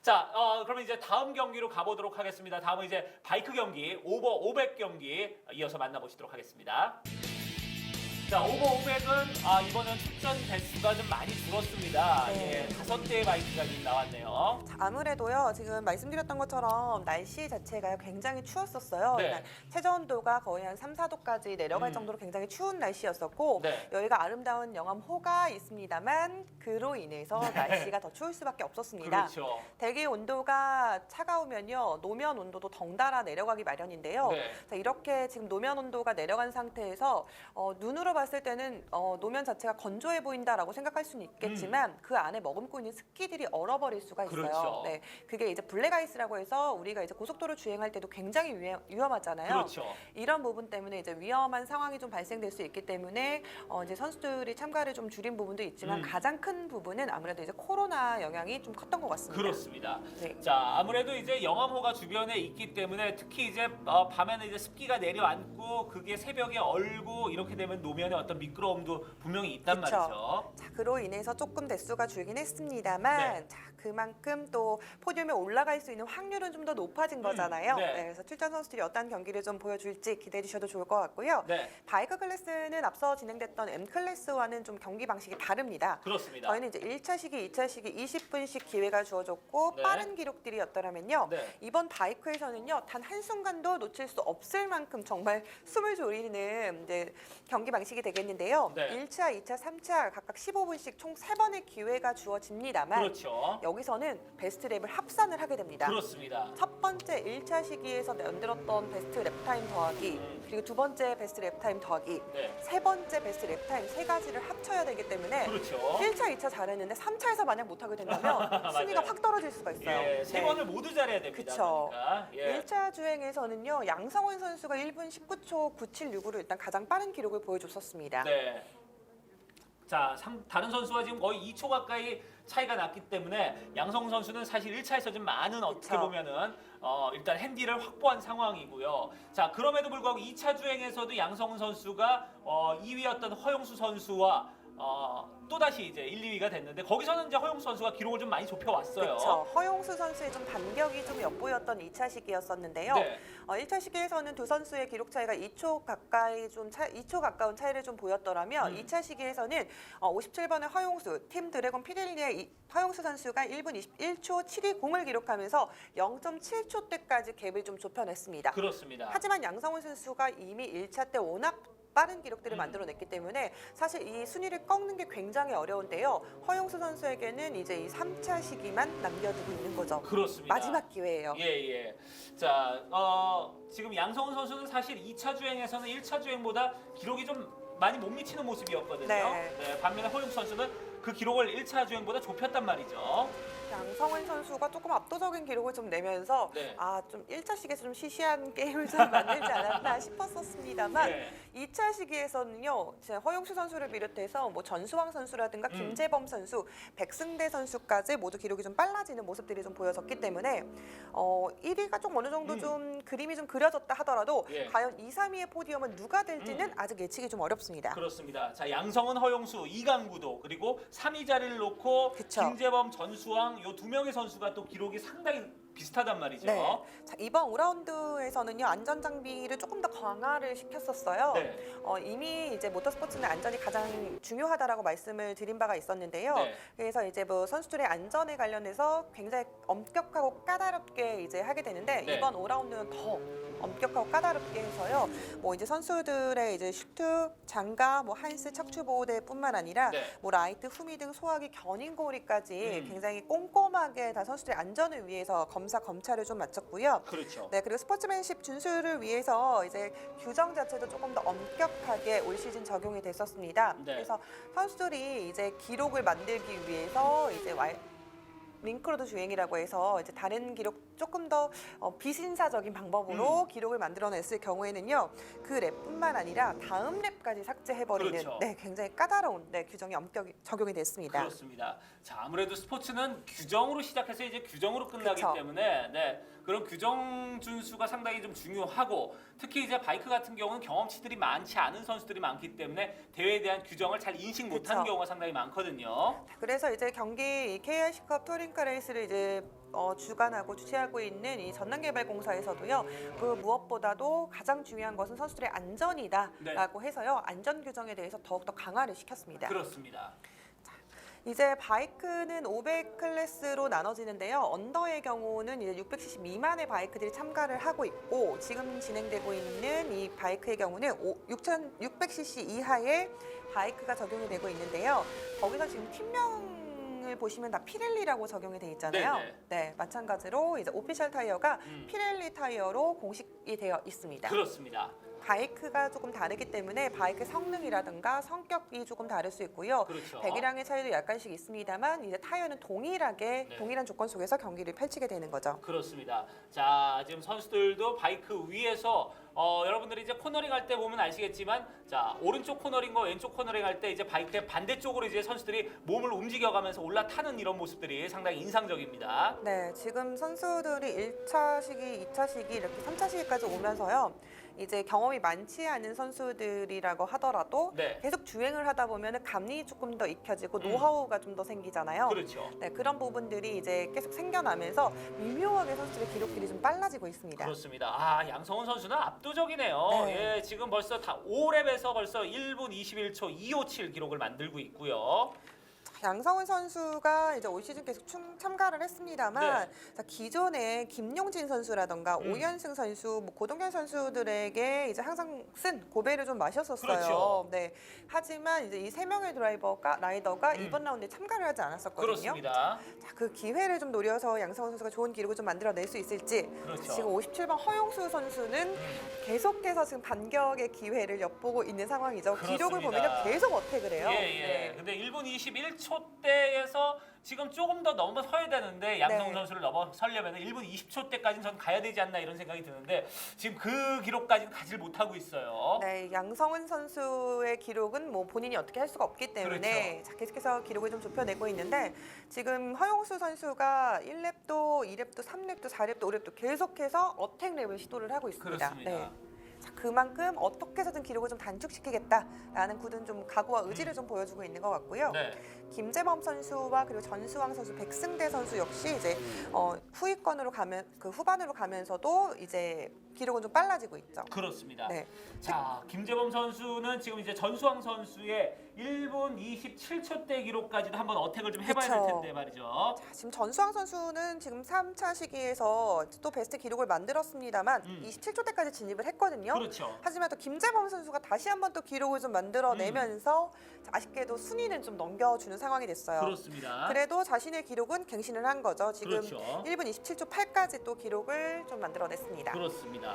자, 그러면 이제 다음 경기로 가보도록 하겠습니다. 다음은 이제 바이크 경기, 오버 500 경기 이어서 만나보시도록 하겠습니다. 자, 오버 500은 이번엔 출전 대수가 좀 많이 줄었습니다. 네. 예, 5대의 바이크가 지금 나왔네요. 자, 아무래도요, 지금 말씀드렸던 것처럼 날씨 자체가 굉장히 추웠었어요. 네. 그러니까 최저 온도가 거의 한 3, 4도까지 내려갈 정도로 굉장히 추운 날씨였었고, 네. 여기가 아름다운 영암호가 있습니다만, 그로 인해서 날씨가 더 추울 수밖에 없었습니다. 그렇죠. 대기 온도가 차가우면요, 노면 온도도 덩달아 내려가기 마련인데요. 네. 자, 이렇게 지금 노면 온도가 내려간 상태에서 눈으로 봤을 때는 노면 자체가 건조해 보인다라고 생각할 수는 있겠지만 그 안에 머금고 있는 습기들이 얼어버릴 수가 있어요. 그렇죠. 네, 그게 이제 블랙아이스라고 해서 우리가 이제 고속도로 주행할 때도 굉장히 위험하잖아요. 그렇죠. 이런 부분 때문에 이제 위험한 상황이 좀 발생될 수 있기 때문에 이제 선수들이 참가를 좀 줄인 부분도 있지만 가장 큰 부분은 아무래도 이제 코로나 영향이 좀 컸던 것 같습니다. 그렇습니다. 네. 자, 아무래도 이제 영암호가 주변에 있기 때문에 특히 이제 밤에는 이제 습기가 내려앉고 그게 새벽에 얼고 이렇게 되면 노면에 어떤 미끄러움도 분명히 있단 그쵸. 말이죠. 자, 그로 인해서 조금 대수가 줄긴 했습니다만 네. 자, 그만큼 또 포디움에 올라갈 수 있는 확률은 좀 더 높아진 거잖아요. 네. 네, 그래서 출전 선수들이 어떤 경기를 좀 보여줄지 기대해 주셔도 좋을 것 같고요. 네, 바이크 클래스는 앞서 진행됐던 M 클래스와는 좀 경기 방식이 다릅니다. 그렇습니다. 저희는 이제 1차 시기, 2차 시기 20분씩 기회가 주어졌고 네. 빠른 기록들이었더라면요. 네. 이번 바이크에서는요. 단 한순간도 놓칠 수 없을 만큼 정말 숨을 졸이는 이제 경기 방식이 되겠는데요. 네. 1차, 2차, 3차 각각 15분씩 총 3번의 기회가 주어집니다만 그렇죠. 여기서는 베스트 랩을 합산을 하게 됩니다. 그렇습니다. 첫 번째 1차 시기에서 만들었던 베스트 랩타임 더하기 그리고 두 번째 베스트 랩타임 더하기 네, 세 번째 베스트 랩타임 세 가지를 합쳐야 되기 때문에 그렇죠. 1차, 2차 잘했는데 3차에서 만약 못하게 된다면 순위가 맞아요. 확 떨어질 수가 있어요. 예, 세 네. 번을 모두 잘해야 됩니다. 그쵸. 그러니까. 예. 1차 주행에서는요. 양성원 선수가 1분 19초 976으로 일단 가장 빠른 기록을 보여줬었습니다. 네. 자, 다른 선수와 지금 거의 2초 가까이 차이가 났기 때문에 양성 선수는 사실 1차에서 좀 많은 어떻게 그쵸. 보면은 일단 핸디를 확보한 상황이고요. 자, 그럼에도 불구하고 2차 주행에서도 양성 선수가 2위였던 허용수 선수와 또다시 이제 1, 2위가 됐는데 거기서는 이제 허용수 선수가 기록을 좀 많이 좁혀왔어요. 그렇죠. 허용수 선수의 좀 반격이 좀 엿보였던 2차 시기였었는데요. 네. 1차 시기에서는 두 선수의 기록 차이가 2초 가까이 2초 가까운 차이를 좀 보였더라면 2차 시기에서는 57번의 허용수, 팀 드래곤 피렐리의 허용수 선수가 1분 21초 720을 기록하면서 0.7초대까지 갭을 좀 좁혀냈습니다. 그렇습니다. 하지만 양성훈 선수가 이미 1차 때 워낙 빠른 기록들을 만들어냈기 때문에 사실 이 순위를 꺾는 게 굉장히 어려운데요. 허용수 선수에게는 이제 이 3차 시기만 남겨두고 있는 거죠. 그렇습니다. 마지막 기회예요. 예, 예. 자, 지금 양성훈 선수는 사실 2차 주행에서는 1차 주행보다 기록이 좀 많이 못 미치는 모습이었거든요. 네. 반면에 허용수 선수는 그 기록을 1차 주행보다 좁혔단 말이죠. 양성훈 선수가 조금 압도적인 기록을 좀 내면서 네. 좀 1차 시기에서 좀 시시한 게임을 좀 만들지 않았나 싶었었습니다만 네. 2차 시기에서는요. 허용수 선수를 비롯해서 뭐 전수왕 선수라든가 김재범 선수, 백승대 선수까지 모두 기록이 좀 빨라지는 모습들이 좀 보여졌기 때문에 1위가 좀 어느 정도 좀 그림이 좀 그려졌다 하더라도 예. 과연 2, 3위의 포디움은 누가 될지는 아직 예측이 좀 어렵습니다. 그렇습니다. 자, 양성은 허용수, 이강구도 그리고 3위 자리를 놓고 그쵸. 김재범, 전수왕 요 두 명의 선수가 또 기록이 상당히 비슷하단 말이죠. 네. 자, 이번 5라운드에서는요 안전 장비를 조금 더 강화를 시켰었어요. 네. 이미 이제 모터스포츠는 안전이 가장 중요하다라고 말씀을 드린 바가 있었는데요. 네. 그래서 이제 뭐 선수들의 안전에 관련해서 굉장히 엄격하고 까다롭게 이제 하게 되는데 네. 이번 5라운드는 더 엄격하고 까다롭게 해서요. 뭐 이제 선수들의 이제 슈트, 장갑, 뭐 한스 척추 보호대뿐만 아니라 네. 뭐 라이트, 후미 등 소화기, 견인고리까지 굉장히 꼼꼼하게 다 선수들의 안전을 위해서 검찰을 좀 마쳤고요. 그렇죠. 네, 그리고 스포츠맨십 준수를 위해서 이제 규정 자체도 조금 더 엄격하게 올 시즌 적용이 됐었습니다. 네. 그래서 선수들이 이제 기록을 만들기 위해서 이제 링크로드 주행이라고 해서 이제 다른 기록 조금 더 비신사적인 방법으로 기록을 만들어냈을 경우에는요 그 랩뿐만 아니라 다음 랩까지 삭제해버리는 그렇죠. 네, 굉장히 까다로운 규정이 엄격히 적용이 됐습니다. 그렇습니다. 자, 아무래도 스포츠는 규정으로 시작해서 이제 규정으로 끝나기 그쵸. 때문에 그런 규정 준수가 상당히 좀 중요하고 특히 이제 바이크 같은 경우는 경험치들이 많지 않은 선수들이 많기 때문에 대회에 대한 규정을 잘 인식 못하는 그쵸. 경우가 상당히 많거든요. 그래서 이제 경기 KRC컵 touringcar 레이스를 이제 주관하고 주최하고 있는 이 전남개발공사에서도요. 그 무엇보다도 가장 중요한 것은 선수들의 안전이다라고 해서요. 안전 규정에 대해서 더욱더 강화를 시켰습니다. 그렇습니다. 이제 바이크는 500 클래스로 나눠지는데요. 언더의 경우는 이제 600cc 미만의 바이크들이 참가를 하고 있고 지금 진행되고 있는 이 바이크의 경우는 600cc 이하의 바이크가 적용이 되고 있는데요. 거기서 지금 팀명을 보시면 다 피렐리라고 적용이 돼 있잖아요. 네네. 네, 마찬가지로 이제 오피셜 타이어가 피렐리 타이어로 공식이 되어 있습니다. 그렇습니다. 바이크가 조금 다르기 때문에 바이크 성능이라든가 성격이 조금 다를 수 있고요. 그렇죠. 배기량의 차이도 약간씩 있습니다만 이제 타이어는 동일하게 네. 동일한 조건 속에서 경기를 펼치게 되는 거죠. 그렇습니다. 자, 지금 선수들도 바이크 위에서 여러분들이 이제 코너링 할 때 보면 아시겠지만 자, 오른쪽 코너링과 왼쪽 코너링 할 때 이제 바이크의 반대쪽으로 이제 선수들이 몸을 움직여가면서 올라타는 이런 모습들이 상당히 인상적입니다. 네, 지금 선수들이 1차 시기, 2차 시기 이렇게 3차 시기까지 오면서요. 이제 경험이 많지 않은 선수들이라고 하더라도 네. 계속 주행을 하다 보면 감이 조금 더 익혀지고 노하우가 좀 더 생기잖아요. 그렇죠. 네, 그런 부분들이 이제 계속 생겨나면서 미묘하게 선수들의 기록들이 좀 빨라지고 있습니다. 그렇습니다. 아, 양성훈 선수는 압도적이네요. 네. 예, 지금 벌써 다 5랩에서 벌써 1분 21초 257 기록을 만들고 있고요. 양성훈 선수가 이제 올 시즌 계속 참가를 했습니다만 네. 자, 기존에 김용진 선수라던가 오연승 선수, 뭐 고동현 선수들에게 이제 항상 쓴 고배를 좀 마셨었어요. 그렇죠. 네. 하지만 이제 이 세 명의 라이더가 이번 라운드에 참가를 하지 않았었거든요. 그렇습니다. 자, 그 기회를 좀 노려서 양성훈 선수가 좋은 기록을 좀 만들어낼 수 있을지. 그렇죠. 지금 57번 허용수 선수는 계속해서 지금 반격의 기회를 엿보고 있는 상황이죠. 기록을 그렇습니다. 보면 계속 어택을 해요. 예, 예. 네. 근데 1분 21초 대에서 지금 조금 더 넘어서야 되는데 양성훈 네. 선수를 넘어서려면 1분 20초 대까지는 전 가야 되지 않나 이런 생각이 드는데 지금 그 기록까지는 가질 못하고 있어요. 네, 양성훈 선수의 기록은 뭐 본인이 어떻게 할 수가 없기 때문에 그렇죠. 자, 계속해서 기록을 좀 좁혀내고 있는데 지금 허용수 선수가 1랩도, 2랩도, 3랩도, 4랩도, 5랩도 계속해서 어택 랩을 시도를 하고 있습니다. 그렇습니다. 네. 자, 그만큼 어떻게 해서든 기록을 좀 단축시키겠다라는 굳은 좀 각오와 의지를 좀 보여주고 있는 것 같고요. 네. 김재범 선수와 그리고 전수왕 선수, 백승대 선수 역시 이제 후위권으로 가면 그 후반으로 가면서도 이제 기록은 좀 빨라지고 있죠. 그렇습니다. 네. 자, 김재범 선수는 지금 이제 전수왕 선수의 1분 27초 대 기록까지도 한번 어택을 좀 해봐야 될 그쵸. 텐데 말이죠. 자, 지금 전수왕 선수는 지금 3차 시기에서 또 베스트 기록을 만들었습니다만 27초 대까지 진입을 했거든요. 그렇죠. 하지만 또 김재범 선수가 다시 한번 또 기록을 좀 만들어내면서 아쉽게도 순위는 좀 넘겨주는 상황이 됐어요. 그렇습니다. 그래도 자신의 기록은 갱신을 한 거죠. 지금 그렇죠. 1분 27초 8까지 또 기록을 좀 만들어냈습니다. 그렇습니다.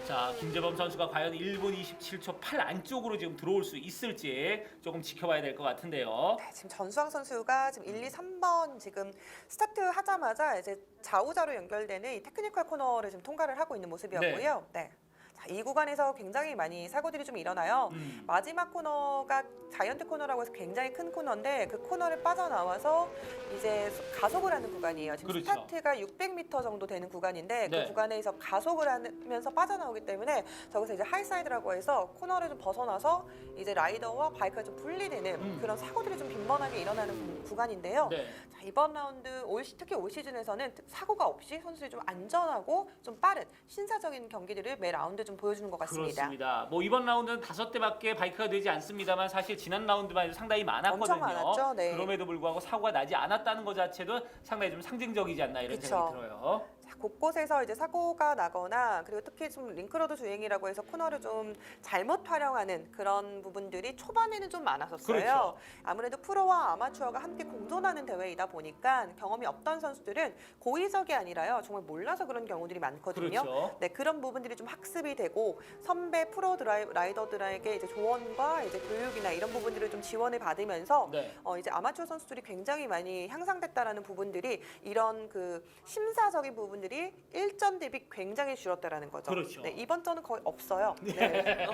자, 김재범 선수가 과연 1분 27초 8 안쪽으로 지금 들어올 수 있을지 조금 지켜봐야 될 것 같은데요. 네, 지금 전수왕 선수가 지금 1, 2, 3번 지금 스타트 하자마자 이제 좌우자로 연결되는 이 테크니컬 코너를 지금 통과를 하고 있는 모습이었고요. 네. 자, 이 구간에서 굉장히 많이 사고들이 좀 일어나요. 마지막 코너가 자이언트 코너라고 해서 굉장히 큰 코너인데 그 코너를 빠져나와서 이제 가속을 하는 구간이에요. 지금 그렇죠. 스타트가 600m 정도 되는 구간인데 네. 그 구간에서 가속을 하면서 빠져나오기 때문에 저기서 이제 하이사이드라고 해서 코너를 좀 벗어나서 이제 라이더와 바이크가 좀 분리되는 그런 사고들이 좀 빈번하게 일어나는 구간인데요. 네. 자, 이번 라운드 특히 올 시즌에서는 사고가 없이 선수들이 좀 안전하고 좀 빠른 신사적인 경기들을 매 라운드 좀 보여주는 것 같습니다. 그렇습니다. 뭐 이번 라운드는 5대밖에 바이크가 되지 않습니다만 사실 지난 라운드만 해도 상당히 많았거든요. 엄청 많았죠. 네. 그럼에도 불구하고 사고가 나지 않았다는 것 자체도 상당히 좀 상징적이지 않나 이런 그쵸. 생각이 들어요. 자, 곳곳에서 이제 사고가 나거나 그리고 특히 좀 링크로드 주행이라고 해서 코너를 좀 잘못 활용하는 그런 부분들이 초반에는 좀 많았었어요. 그렇죠. 아무래도 프로와 아마추어가 함께 공존하는 대회이다 보니까 경험이 없던 선수들은 고의적이 아니라요. 정말 몰라서 그런 경우들이 많거든요. 그렇죠. 네, 그런 부분들이 좀 학습이 되고 선배 프로 라이더들에게 이제 조언과 이제 교육이나 이런 부분들을 좀 지원을 받으면서 네. 이제 아마추어 선수들이 굉장히 많이 향상됐다라는 부분들이 이런 그 심사적인 부분들이 일전 대비 굉장히 줄었다라는 거죠. 그렇죠. 네, 이번 전은 거의 없어요. 네.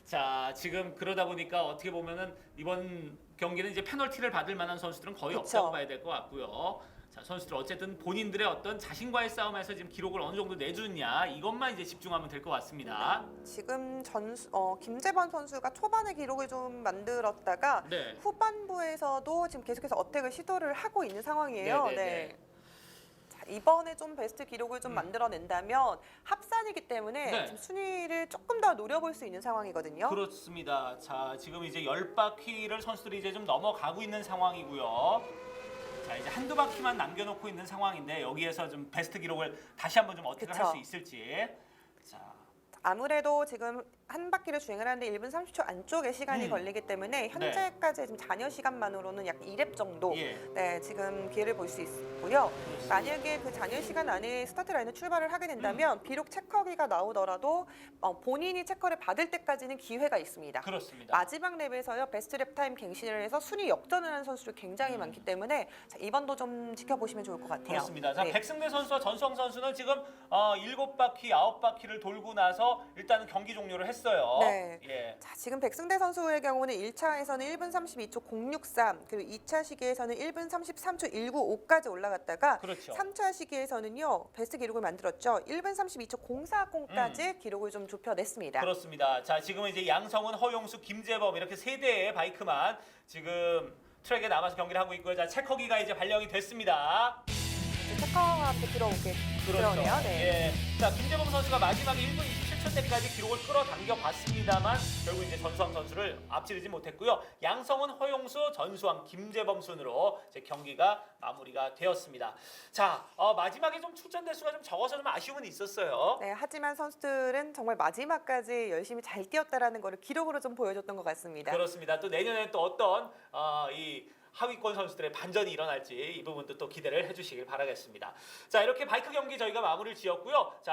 자, 지금 그러다 보니까 어떻게 보면은 이번 경기는 이제 페널티를 받을 만한 선수들은 거의 그쵸. 없다고 봐야 될 것 같고요. 자, 선수들 어쨌든 본인들의 어떤 자신과의 싸움에서 지금 기록을 어느 정도 내주느냐 이것만 이제 집중하면 될 것 같습니다. 지금 김재범 선수가 초반에 기록을 좀 만들었다가 네. 후반부에서도 지금 계속해서 어택을 시도를 하고 있는 상황이에요. 네네네. 네. 이번에 좀 베스트 기록을 좀 만들어낸다면 합산이기 때문에 네. 좀 순위를 조금 더 노려볼 수 있는 상황이거든요. 그렇습니다. 자, 지금 이제 10바퀴를 선수들이 이제 좀 넘어가고 있는 상황이고요. 자, 이제 한두 바퀴만 남겨놓고 있는 상황인데 여기에서 좀 베스트 기록을 다시 한번 좀 어떻게 할 그쵸. 수 있을지. 자, 아무래도 지금 한 바퀴를 주행을 하는데 1분 30초 안쪽에 시간이 걸리기 때문에 현재까지 지금 잔여 시간만으로는 약 2랩 정도 예. 네, 지금 기회를 볼 수 있고요. 만약에 그 잔여 시간 안에 스타트 라인에 출발을 하게 된다면 비록 체커기가 나오더라도 본인이 체커를 받을 때까지는 기회가 있습니다. 그렇습니다. 마지막 랩에서요 베스트 랩 타임 갱신을 해서 순위 역전을 하는 선수들이 굉장히 많기 때문에 자, 이번도 좀 지켜보시면 좋을 것 같아요. 그렇습니다. 자, 네. 백승대 선수와 전수영 선수는 지금 7바퀴, 9바퀴를 돌고 나서 일단은 경기 종료를 했어요. 네. 예. 자, 지금 백승대 선수의 경우는 1차에서는 1분 32초 063, 그리고 2차 시기에서는 1분 33초 195까지 올라갔다가 그렇죠. 3차 시기에서는요 베스트 기록을 만들었죠. 1분 32초 040까지 기록을 좀 좁혀냈습니다. 그렇습니다. 자, 지금은 이제 양성은, 허용수, 김재범 이렇게 세 대의 바이크만 지금 트랙에 남아서 경기를 하고 있고요. 자, 체커기가 이제 발령이 됐습니다. 이제 체커가 함께 들어오네요. 네. 예. 자, 김재범 선수가 마지막에 1분 27초 때까지 기록을 끌어당겨 봤습니다만 결국 이제 전수왕 선수를 앞지르지 못했고요. 양성은, 허용수, 전수왕, 김재범 순으로 이제 경기가 마무리가 되었습니다. 자, 마지막에 좀 출전 대수가 좀 적어서 좀 아쉬움은 있었어요. 네, 하지만 선수들은 정말 마지막까지 열심히 잘 뛰었다라는 거를 기록으로 좀 보여줬던 것 같습니다. 그렇습니다. 또 내년에 또 어떤 이 하위권 선수들의 반전이 일어날지 이 부분도 또 기대를 해주시길 바라겠습니다. 자, 이렇게 바이크 경기 저희가 마무리를 지었고요. 자,